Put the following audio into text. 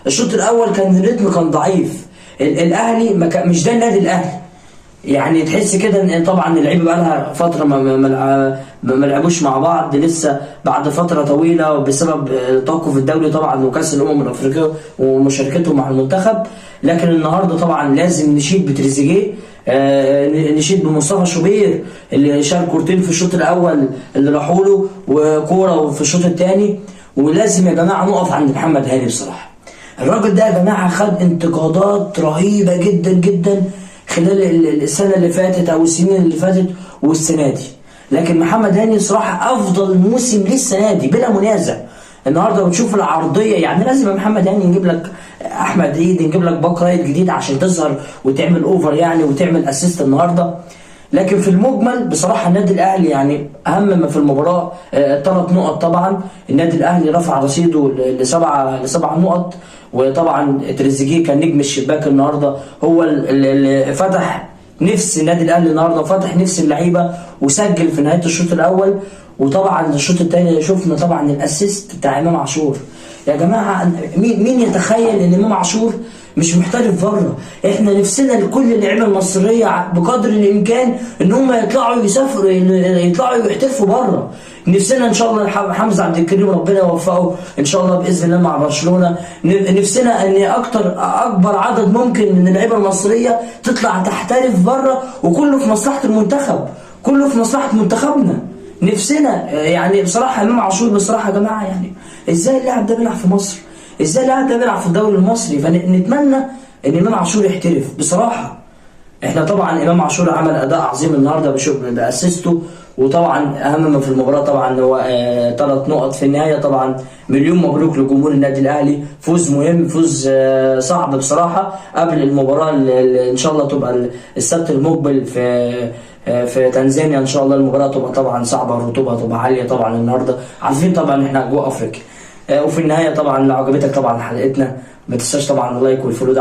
الشوط الاول كان الريتم كان ضعيف. الاهلي مش ده النادي الاهلي. يعني تحس كده ان طبعا اللعيبه بقى لها فتره ما لعبوش مع بعض لسه بعد فتره طويله، وبسبب توقف الدوري طبعا وكاس الامم الافريقيه ومشاركته مع المنتخب. لكن النهارده طبعا لازم نشيد بتريزيجيه، نشيد بمصطفى شوبير اللي شال كورتين في الشوط الاول اللي راحوا له وكوره في الشوط الثاني. ولازم يا جماعه نقف عند محمد هاني بصراحه. الراجل ده يا جماعه خد انتقادات رهيبه جدا جدا خلال السنه اللي فاتت او السنين اللي فاتت والسنه دي، لكن محمد هاني صراحه افضل موسم ليه السنه دي بلا منازع. النهارده بتشوف العرضيه، يعني لازم يا محمد هاني نجيب لك احمد عيد، نجيب لك باك رايت جديد عشان تظهر وتعمل اوفر يعني وتعمل اسيست النهارده. لكن في المجمل بصراحه النادي الاهلي يعني اهم ما في المباراه 3 نقط. طبعا النادي الاهلي رفع رصيده لسبع نقط، وطبعا تريزيجيه كان نجم الشباك النهارده، هو اللي فتح نفس النادي الاهلي النهارده وفتح نفس اللعيبه وسجل في نهايه الشوط الاول. وطبعا الشوط الثاني شفنا طبعا الاسيست بتاع امام عاشور. يا جماعه مين يتخيل ان امام عاشور مش محترف بره؟ احنا نفسنا لكل اللعيبه المصريه بقدر الامكان ان هم يطلعوا يسافروا، يطلعوا يحترفوا بره. نفسنا ان شاء الله حمزه عبد الكريم ربنا يوفقه ان شاء الله باذن الله مع برشلونه. نفسنا ان اكبر عدد ممكن من اللعيبه المصريه تطلع تحترف بره، وكله في مصلحه المنتخب، كله في مصلحه منتخبنا. نفسنا يعني بصراحه امام عاشور بصراحه يا جماعه، يعني ازاي اللاعب ده بيلعب في مصر؟ ازاي اللاعب ده بيلعب في الدوري المصري؟ فنتمنى ان امام عاشور يحترف بصراحه. احنا طبعا امام عاشور عمل اداء عظيم النهارده باسيسته، وطبعا اهم ما في المباراه طبعا هو 3 نقط في النهايه. طبعا مليون مبروك لجمهور النادي الاهلي، فوز مهم، فوز صعب بصراحه قبل المباراه اللي ان شاء الله تبقى السبت المقبل في تنزانيا. ان شاء الله المباراه تبقى طبعا صعبه، الرطوبه تبقى عاليه طبعا النهارده، عارفين طبعا احنا جوه افريقيا. وفي النهايه طبعا لو عجبتك طبعا حلقتنا ما تنساش طبعا اللايك والفولو.